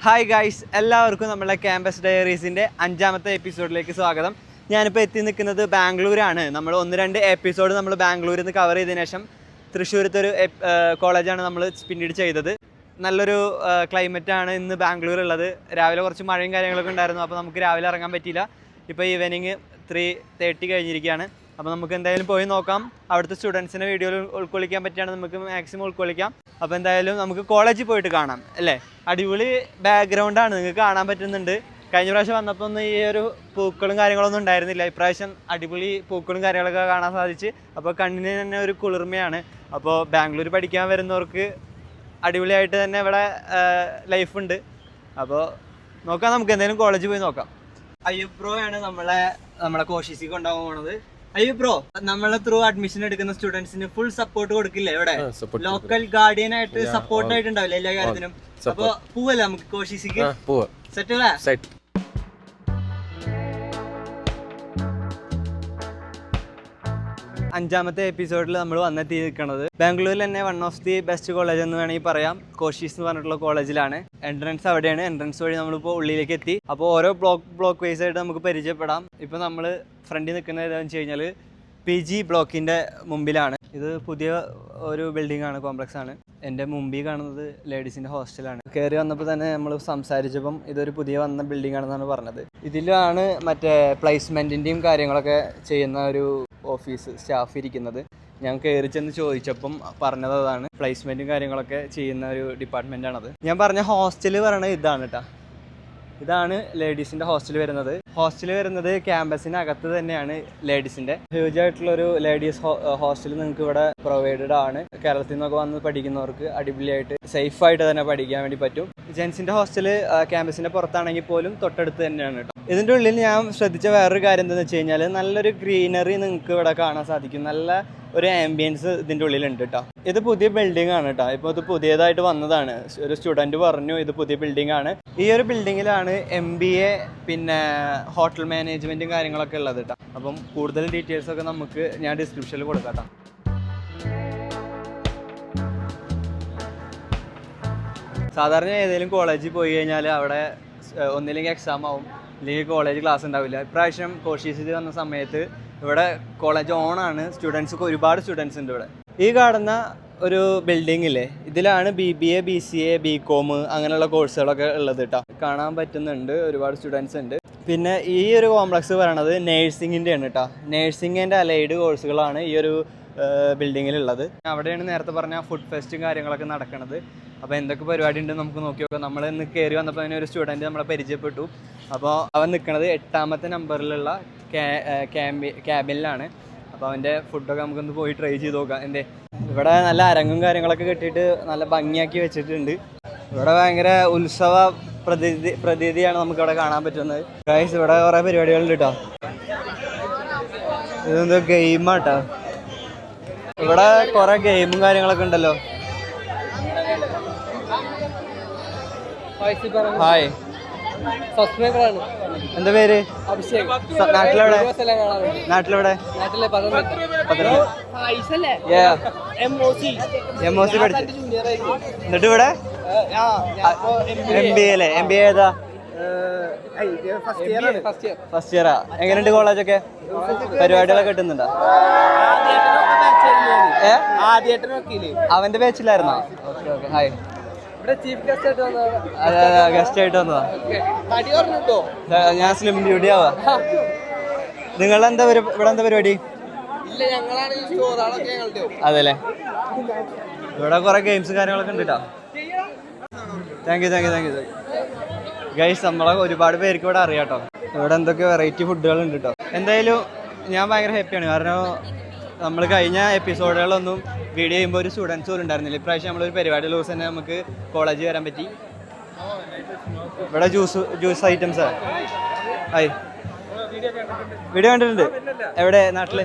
Hi guys, എല്ലാവർക്കും നമ്മുടെ campus ഡയറീസിൻ്റെ 5ാമത്തെ എപ്പിസോഡിലേക്ക് സ്വാഗതം. ഞാനിപ്പോൾ എത്തി നിൽക്കുന്നത് ബാംഗ്ലൂരാണ്. നമ്മൾ 1-2 എപ്പിസോഡ് നമ്മൾ ബാംഗ്ലൂരിൽ നിന്ന് കവർ ചെയ്തതിനു ശേഷം തൃശ്ശൂരത്തൊരു കോളേജാണ് നമ്മൾ പിന്നീട് ചെയ്തത്. നല്ലൊരു ക്ലൈമറ്റാണ് ഇന്ന് ബാംഗ്ലൂരുള്ളത്. രാവിലെ കുറച്ച് മഴയും കാര്യങ്ങളൊക്കെ ഉണ്ടായിരുന്നു, അപ്പോൾ നമുക്ക് രാവിലെ ഇറങ്ങാൻ പറ്റിയില്ല. ഇപ്പോൾ ഈവനിങ് 3:30 കഴിഞ്ഞിരിക്കുകയാണ്. അപ്പോൾ നമുക്ക് എന്തായാലും പോയി നോക്കാം. അവിടുത്തെ സ്റ്റുഡൻസിനെ വീഡിയോയിൽ ഉൾക്കൊള്ളിക്കാൻ പറ്റിയാണ് നമുക്ക് മാക്സിമം ഉൾക്കൊള്ളിക്കാം. അപ്പോൾ എന്തായാലും നമുക്ക് കോളേജിൽ പോയിട്ട് കാണാം അല്ലേ. അടിപൊളി ബാക്ക്ഗ്രൗണ്ടാണ്, നിങ്ങൾക്ക് കാണാൻ പറ്റുന്നുണ്ട്. കഴിഞ്ഞ പ്രാവശ്യം വന്നപ്പോൾ ഒന്നും ഈ ഒരു പൂക്കളും കാര്യങ്ങളൊന്നും ഉണ്ടായിരുന്നില്ല. ഇപ്രാവശ്യം അടിപൊളി പൂക്കളും കാര്യങ്ങളൊക്കെ കാണാൻ സാധിച്ച്. അപ്പോൾ കണ്ണിന് തന്നെ ഒരു കുളിർമയാണ്. അപ്പോൾ ബാംഗ്ലൂർ പഠിക്കാൻ വരുന്നവർക്ക് അടിപൊളിയായിട്ട് തന്നെ ഇവിടെ ലൈഫുണ്ട്. അപ്പോൾ നോക്കാം, നമുക്ക് എന്തായാലും കോളേജിൽ പോയി നോക്കാം. അയ്യൂബ് ബ്രോ ആണ് നമ്മളെ കോശിസിക്ക് കൊണ്ടുപോകാൻ പോണത്. അയ്യൂബ് ബ്രോ, നമ്മളെ ത്രൂ അഡ്മിഷൻ എടുക്കുന്ന സ്റ്റുഡൻസിന് ഫുൾ സപ്പോർട്ട് കൊടുക്കില്ലേ ഇവിടെ? ലോക്കൽ ഗാർഡിയൻ ആയിട്ട് സപ്പോർട്ട് ആയിട്ടുണ്ടാവില്ല എല്ലാ കാര്യത്തിനും. അപ്പൊ പോവല്ലേ നമുക്ക് കോശിസിക്ക്? സെറ്റ് അല്ലേ? 5ാമത്തെ എപ്പിസോഡിൽ നമ്മൾ വന്നെത്തി നിൽക്കുന്നത് ബാംഗ്ലൂരിൽ തന്നെ one of the best college എന്ന് വേണമെങ്കിൽ പറയാം. കോശീസ് എന്ന് പറഞ്ഞിട്ടുള്ള കോളേജിലാണ്. എൻട്രൻസ് അവിടെയാണ്. എൻട്രൻസ് വഴി നമ്മളിപ്പോൾ ഉള്ളിലേക്ക് എത്തി. അപ്പോൾ ഓരോ ബ്ലോക്ക് വൈസ് ആയിട്ട് നമുക്ക് പരിചയപ്പെടാം. ഇപ്പോൾ നമ്മൾ ഫ്രണ്ടിൽ നിൽക്കുന്നത് ഏതാണെന്ന് വെച്ച് കഴിഞ്ഞാൽ PG ബ്ലോക്കിൻ്റെ മുമ്പിലാണ്. ഇത് പുതിയ ഒരു ബിൽഡിംഗ് ആണ്, കോംപ്ലക്സ് ആണ്. എൻ്റെ മുമ്പിൽ കാണുന്നത് ലേഡീസിൻ്റെ ഹോസ്റ്റലാണ്. കയറി വന്നപ്പോൾ തന്നെ നമ്മൾ സംസാരിച്ചപ്പം ഇതൊരു പുതിയ വന്ന ബിൽഡിംഗ് ആണെന്നാണ് പറഞ്ഞത്. ഇതിലാണ് മറ്റേ പ്ലേസ്മെൻറ്റിൻ്റെയും കാര്യങ്ങളൊക്കെ ചെയ്യുന്ന ഒരു ഓഫീസ് സ്റ്റാഫ് ഇരിക്കുന്നത്. ഞാൻ കയറി ചെന്ന് ചോദിച്ചപ്പം പറഞ്ഞത് അതാണ്, പ്ലേസ്മെൻറ്റും കാര്യങ്ങളൊക്കെ ചെയ്യുന്ന ഒരു ഡിപ്പാർട്ട്മെൻറ്റാണത്. ഞാൻ പറഞ്ഞ ഹോസ്റ്റൽ പറയണത് ഇതാണ് കേട്ടോ. ഇതാണ് ലേഡീസിൻ്റെ ഹോസ്റ്റൽ വരുന്നത്. ഹോസ്റ്റൽ വരുന്നത് ക്യാമ്പസിനകത്ത് തന്നെയാണ് ലേഡീസിൻ്റെ. ഹ്യൂജ് ആയിട്ടുള്ളൊരു ലേഡീസ് ഹോസ്റ്റൽ നിങ്ങൾക്ക് ഇവിടെ പ്രൊവൈഡഡ് ആണ്. കേരളത്തിൽ നിന്നൊക്കെ വന്ന് പഠിക്കുന്നവർക്ക് അടിപൊളിയായിട്ട് സേഫായിട്ട് തന്നെ പഠിക്കാൻ വേണ്ടി പറ്റും. ജെൻസിൻ്റെ ഹോസ്റ്റൽ ക്യാമ്പസിൻ്റെ പുറത്താണെങ്കിൽ പോലും തൊട്ടടുത്ത് തന്നെയാണ് കേട്ടോ. ഇതിൻ്റെ ഉള്ളിൽ ഞാൻ ശ്രദ്ധിച്ച വേറൊരു കാര്യം എന്താണെന്ന് വെച്ച് കഴിഞ്ഞാൽ നല്ലൊരു ഗ്രീനറി നിങ്ങൾക്ക് ഇവിടെ കാണാൻ സാധിക്കും. നല്ല ഒരു ആംബിയൻസ് ഇതിൻ്റെ ഉള്ളിലുണ്ട് കേട്ടോ. ഇത് പുതിയ ബിൽഡിംഗ് ആണ് കേട്ടോ. ഇപ്പോൾ ഇത് പുതിയതായിട്ട് വന്നതാണ്. ഒരു സ്റ്റുഡൻറ്റ് പറഞ്ഞു ഇത് പുതിയ ബിൽഡിംഗ് ആണ്. ഈ ഒരു ബിൽഡിങ്ങിലാണ് MBA പിന്നെ ഹോട്ടൽ മാനേജ്മെൻറ്റും കാര്യങ്ങളൊക്കെ ഉള്ളത് കേട്ടോ. അപ്പം കൂടുതൽ ഡീറ്റെയിൽസൊക്കെ നമുക്ക് ഞാൻ ഡിസ്ക്രിപ്ഷനിൽ കൊടുക്കാം കേട്ടോ. സാധാരണ ഏതെങ്കിലും കോളേജിൽ പോയി കഴിഞ്ഞാൽ അവിടെ ഒന്നില്ലെങ്കിൽ എക്സാം ആവും, അല്ലെങ്കിൽ കോളേജ് ക്ലാസ് ഉണ്ടാവില്ല. ഇപ്രാവശ്യം കോശീസിൽ വന്ന സമയത്ത് ഇവിടെ കോളേജ് ഓണാണ്. ഒരുപാട് സ്റ്റുഡൻസ് ഉണ്ട് ഇവിടെ. ഈ കാണുന്ന ഒരു ബിൽഡിങ്ങില്ലേ, ഇതിലാണ് BBA BCA BCom അങ്ങനെയുള്ള കോഴ്സുകളൊക്കെ ഉള്ളത് കേട്ടോ. കാണാൻ പറ്റുന്നുണ്ട്, ഒരുപാട് സ്റ്റുഡൻസ് ഉണ്ട്. പിന്നെ ഈ ഒരു കോംപ്ലക്സ് പറയണത് നേഴ്സിങ്ങിൻ്റെ ആണ് കേട്ടോ. നേഴ്സിംഗ് ആൻഡ് അലൈഡ് കോഴ്സുകളാണ് ഈ ഒരു ബിൽഡിങ്ങിലുള്ളത്. അവിടെയാണ് നേരത്തെ പറഞ്ഞ ഫുഡ് ഫെസ്റ്റും കാര്യങ്ങളൊക്കെ നടക്കുന്നത്. അപ്പോൾ എന്തൊക്കെ പരിപാടി ഉണ്ടെന്ന് നമുക്ക് നോക്കി നോക്കാം. നമ്മൾ ഇന്ന് കയറി വന്നപ്പോൾ അതിന് ഒരു സ്റ്റുഡൻറ്റ് നമ്മളെ പരിചയപ്പെട്ടു. അപ്പോൾ അവൻ നിൽക്കുന്നത് 8ാമത്തെ നമ്പറിലുള്ള ക്യാബിനിലാണ്. അപ്പോൾ അവൻ്റെ ഫുഡൊക്കെ നമുക്കൊന്ന് പോയി ട്രൈ ചെയ്ത് നോക്കാം. ഇവിടെ നല്ല അരങ്ങും കാര്യങ്ങളൊക്കെ കെട്ടിയിട്ട് നല്ല ഭംഗിയാക്കി വെച്ചിട്ടുണ്ട്. ഇവിടെ ഭയങ്കര ഉത്സവ പ്രതീതിയാണ് നമുക്കിവിടെ കാണാൻ പറ്റുന്നത്. ഗൈസ്, ഇവിടെ കുറേ പരിപാടികളുണ്ട് കേട്ടോ. ഇതെന്തോ ഗെയിമാട്ടോ. ഇവിടെ കുറേ ഗെയിമും കാര്യങ്ങളൊക്കെ ഉണ്ടല്ലോ. ഹായ്, എന്താ പേര്? നാട്ടിലെവിടെ? MOC പഠിച്ചു. എന്നിട്ട് ഇവിടെ MBA അല്ലേ? MBA ഏതാ? ഫസ്റ്റ് ഇയറാ. എങ്ങനെയുണ്ട് കോളേജൊക്കെ? പരിപാടികളൊക്കെ കിട്ടുന്നുണ്ടോ? അവന്റെ ബാച്ചിലായിരുന്നോ? Okay okay. ഹായ്, ഗസ്റ്റ് ആയിട്ട് വന്നതാ. ഞാൻ സ്ലിം ഡ്യൂട്ടി ആവാ. നിങ്ങളെന്താ ഇവിടെ എന്താ പരിപാടി? അതെല്ലേ. ഇവിടെ കുറെ ഗെയിംസ് കാര്യങ്ങളൊക്കെ ഉണ്ട് കേട്ടോ. Thank you guys. നമ്മളെ ഒരുപാട് പേർക്ക് ഇവിടെ അറിയാം കേട്ടോ. ഇവിടെ എന്തൊക്കെ വെറൈറ്റി ഫുഡുകൾ ഉണ്ട് കേട്ടോ. എന്തായാലും ഞാൻ ഭയങ്കര ഹാപ്പിയാണ്. കാരണം നമ്മൾ കഴിഞ്ഞ എപ്പിസോഡുകളൊന്നും വീഡിയോ ചെയ്യുമ്പോൾ ഒരു സ്റ്റുഡൻസ് പോലും ഉണ്ടായിരുന്നില്ല. ഇപ്രാവശ്യം നമ്മളൊരു പരിപാടി ദിവസം തന്നെ നമുക്ക് കോളേജിൽ വരാൻ പറ്റി. ഇവിടെ ജ്യൂസ് ഐറ്റംസ്. ഹായ്, വീഡിയോ കണ്ടിട്ടുണ്ട്. എവിടെ? നാട്ടില്?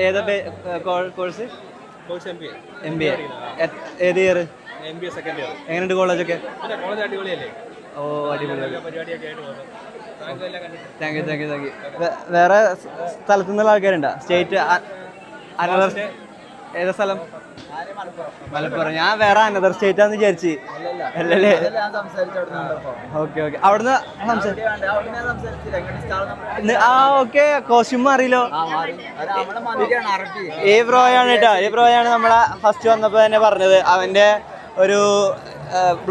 ഏതാ കോഴ്സ്? MBA. ഏത് ഇയർ? എങ്ങനെയുണ്ട് കോളേജൊക്കെ? ഓ, അടിപൊളി. Thank you. വേറെ സ്ഥലത്തു നിന്നുള്ള ആൾക്കാരുണ്ടോ? സ്റ്റേറ്റ് ഏതാ സ്ഥലം? മലപ്പുറം. ഞാൻ വേറെ അനദർ സ്റ്റേറ്റ് ആണെന്ന് വിചാരിച്ച്. അല്ലല്ലേ? Okay okay. അവിടുന്ന് ഓക്കെ. കോസ്റ്റ്യൂം അറിയില്ലോ. ഈ ബ്രോയാണ് കേട്ടോ. ഈ ബ്രോയാണ് നമ്മളെ ഫസ്റ്റ് വന്നപ്പോ തന്നെ പറഞ്ഞത്. അവന്റെ ഒരു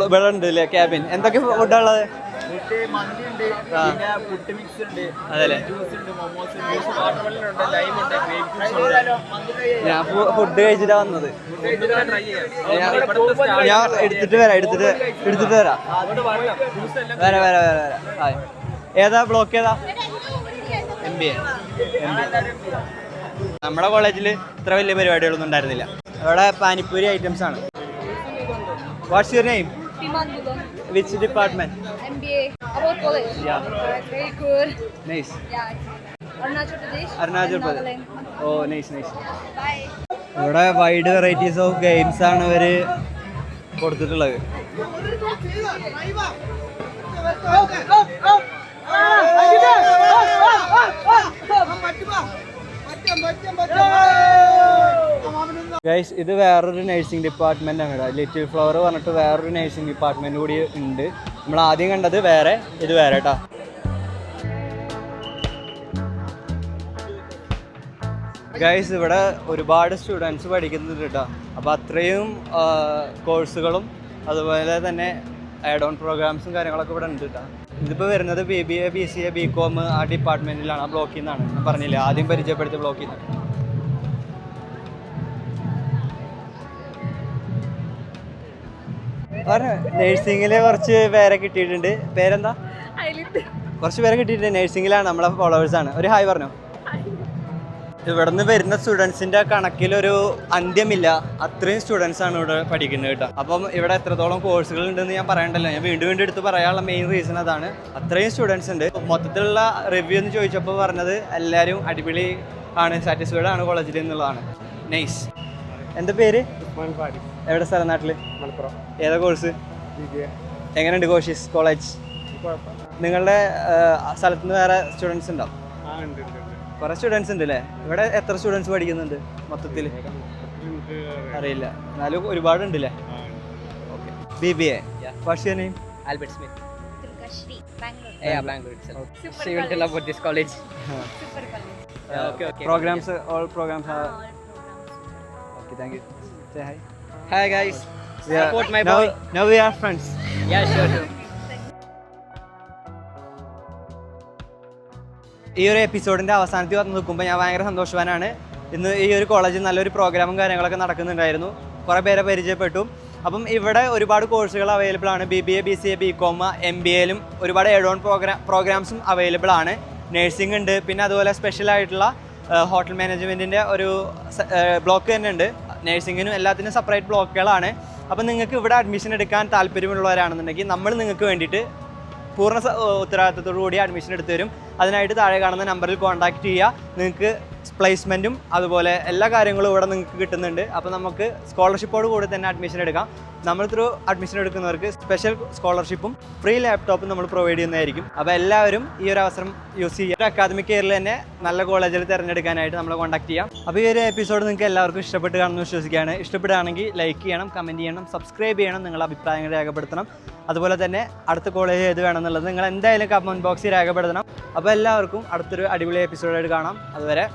ഇവിടെ ഉണ്ട് അല്ലേ ക്യാബിൻ. എന്തൊക്കെ ഫുഡാ ഉള്ളത്? അതല്ലേ. ഞാൻ ഫുഡ് കഴിച്ചിട്ടാ വന്നത്. ഞാൻ എടുത്തിട്ട് വരാം. വരാം. ഏതാ ബ്ലോക്ക് ഏതാ? MBA. നമ്മുടെ കോളേജിൽ ഇത്ര വലിയ പരിപാടികളൊന്നും ഉണ്ടായിരുന്നില്ല. അവിടെ പാനിപ്പൂരി ഐറ്റംസ് ആണ്. What's your name? Which department? MBA. About college? Yeah. Very good. Nice. Yeah. Arunachal Pradesh. Nagaland. Oh, nice. Bye. ഇവിടെ വൈഡ് വെറൈറ്റീസ് ഓഫ് ഗെയിംസ് ആണ് ഇവര് കൊടുത്തിട്ടുള്ളത്. ഗൈസ്, ഇത് വേറൊരു നഴ്സിംഗ് ഡിപ്പാർട്ട്മെന്റ് ആണ്. ലിറ്റിൽ ഫ്ലവർ പറഞ്ഞിട്ട് വേറൊരു നഴ്സിംഗ് ഡിപ്പാർട്ട്മെന്റ് കൂടി ഉണ്ട്. നമ്മൾ ആദ്യം കണ്ടത് വേറെ, ഇത് വേറെ കേട്ടോ. ഗൈസ്, ഇവിടെ ഒരുപാട് സ്റ്റുഡൻസ് പഠിക്കുന്നുണ്ട് കേട്ടോ. അപ്പോൾ അത്രയും കോഴ്സുകളും അതുപോലെ തന്നെ ആഡ് ഓൺ പ്രോഗ്രാംസും കാര്യങ്ങളൊക്കെ ഇവിടെ ഉണ്ട് കേട്ടോ. ഇതിപ്പോൾ വരുന്നത് BBA BCA BCom ആ ഡിപ്പാർട്ട്മെൻറ്റിലാണ്. ആ ബ്ലോക്കിൽ നിന്നാണ്. ഞാൻ പറഞ്ഞില്ലേ ആദ്യം പരിചയപ്പെടുത്തിയ ബ്ലോക്കിൽ നിന്നാണ്. നഴ്സിംഗിൽ കുറച്ച് പേരെ കിട്ടിയിട്ടുണ്ട്. പേരെന്താ? കുറച്ച് പേരെ കിട്ടിയിട്ടുണ്ട്. നഴ്സിംഗിലാണ്, നമ്മളെ ഫോളോവേഴ്സാണ്. ഒരു ഹായ് പറഞ്ഞോ. ഇവിടെ നിന്ന് വരുന്ന സ്റ്റുഡൻസിൻ്റെ കണക്കിലൊരു അന്ത്യമില്ല. അത്രയും സ്റ്റുഡൻസ് ആണ് ഇവിടെ പഠിക്കുന്നത് കേട്ടോ. അപ്പം ഇവിടെ എത്രത്തോളം കോഴ്സുകൾ ഉണ്ടെന്ന് ഞാൻ പറയണ്ടല്ലോ. ഞാൻ വീണ്ടും എടുത്ത് പറയാനുള്ള മെയിൻ റീസൺ അതാണ്. അത്രയും സ്റ്റുഡൻസ് ഉണ്ട്. മൊത്തത്തിലുള്ള റിവ്യൂ എന്ന് ചോദിച്ചപ്പോൾ പറഞ്ഞത് എല്ലാവരും അടിപൊളി ആണ്, സാറ്റിസ്ഫൈഡ് ആണ് കോളേജിൽ എന്നുള്ളതാണ്. നൈസ്. എന്താ പേര്? എവിടെ സ്ഥലം? നാട്ടിൽ? മലപ്പുറം. ഏതാ കോഴ്സ്? എങ്ങനെയുണ്ട് കോശീസ് കോളേജ്? നിങ്ങളുടെ സ്ഥലത്ത് നിന്ന് വേറെ സ്റ്റുഡൻസ് ഉണ്ടോ? കുറേ സ്റ്റുഡൻസ് ഉണ്ട് അല്ലേ? ഇവിടെ എത്ര സ്റ്റുഡൻസ് പഠിക്കുന്നുണ്ട് മൊത്തത്തിൽ? അറിയില്ല, എന്നാലും ഒരുപാടുണ്ട് അല്ലേ? Okay. BBA. What's your name? Albert Smith. Durgashri, Bangalore. Yeah, Bangalore itself. Super She will tell college. about this college. Super college. Okay. Programs, all programs are... All programs. Okay, thank you. Say hi. Hi guys. Yeah. Support my now, boy. Now we are friends. Yeah, sure. ഈ ഒരു എപ്പിസോഡിൻ്റെ അവസാനത്തിൽ വന്ന് നിൽക്കുമ്പോൾ ഞാൻ ഭയങ്കര സന്തോഷവാനാണ്. ഇന്ന് ഈ ഒരു കോളേജിൽ നല്ലൊരു പ്രോഗ്രാമും കാര്യങ്ങളൊക്കെ നടക്കുന്നുണ്ടായിരുന്നു. കുറേ പേരെ പരിചയപ്പെട്ടു. അപ്പം ഇവിടെ ഒരുപാട് കോഴ്സുകൾ അവൈലബിൾ ആണ്. BBA BCA BCom MBAയിലും ഒരുപാട് എഡ് ഓൺ പ്രോഗ്രാംസും അവൈലബിൾ ആണ്. നഴ്സിംഗ് ഉണ്ട്, പിന്നെ അതുപോലെ സ്പെഷ്യൽ ആയിട്ടുള്ള ഹോട്ടൽ മാനേജ്മെൻറ്റിൻ്റെ ഒരു ബ്ലോക്ക് തന്നെ ഉണ്ട്. നഴ്സിങ്ങിനും എല്ലാത്തിനും സെപ്പറേറ്റ് ബ്ലോക്കുകളാണ്. അപ്പം നിങ്ങൾക്ക് ഇവിടെ അഡ്മിഷൻ എടുക്കാൻ താല്പര്യമുള്ളവരാണെന്നുണ്ടെങ്കിൽ നമ്മൾ നിങ്ങൾക്ക് വേണ്ടിയിട്ട് പൂർണ്ണ ഉത്തരവാദിത്തത്തോടു കൂടി അഡ്മിഷൻ എടുത്തു തരും. അതിനായിട്ട് താഴെ കാണുന്ന നമ്പറിൽ കോൺടാക്റ്റ് ചെയ്യുക. നിങ്ങൾക്ക് പ്ലേസ്മെൻറ്റും അതുപോലെ എല്ലാ കാര്യങ്ങളും ഇവിടെ നിങ്ങൾക്ക് കിട്ടുന്നുണ്ട്. അപ്പോൾ നമുക്ക് സ്കോളർഷിപ്പോട് കൂടി തന്നെ അഡ്മിഷൻ എടുക്കാം. നമ്മൾ ത്രൂ അഡ്മിഷൻ എടുക്കുന്നവർക്ക് സ്പെഷ്യൽ സ്കോളർഷിപ്പും ഫ്രീ ലാപ്ടോപ്പും നമ്മൾ പ്രൊവൈഡ് ചെയ്യുന്നതായിരിക്കും. അപ്പോൾ എല്ലാവരും ഈ ഒരു അവസരം യൂസ് ചെയ്യുക. അക്കാദമിക് ഇയറിൽ തന്നെ നല്ല കോളേജിൽ തിരഞ്ഞെടുക്കാനായിട്ട് നമ്മളെ കോൺടാക്ട് ചെയ്യാം. അപ്പോൾ ഈ ഒരു എപ്പിസോഡ് നിങ്ങൾക്ക് എല്ലാവർക്കും ഇഷ്ടപ്പെട്ട് കാണുമെന്ന് വിശ്വസിക്കുകയാണ്. ഇഷ്ടപ്പെടുകയാണെങ്കിൽ ലൈക്ക് ചെയ്യണം, കമൻറ്റ് ചെയ്യണം, സബ്സ്ക്രൈബ് ചെയ്യണം, നിങ്ങളുടെ അഭിപ്രായങ്ങൾ രേഖപ്പെടുത്തണം. അതുപോലെ തന്നെ അടുത്ത കോളേജ് ഏത് വേണമെന്നുള്ളത് നിങ്ങൾ എന്തായാലും കമൻറ്റ് ബോക്സിൽ രേഖപ്പെടുത്തണം. അപ്പോൾ എല്ലാവർക്കും അടുത്തൊരു അടിപൊളി എപ്പിസോഡായിട്ട് കാണാം. അതുവരെ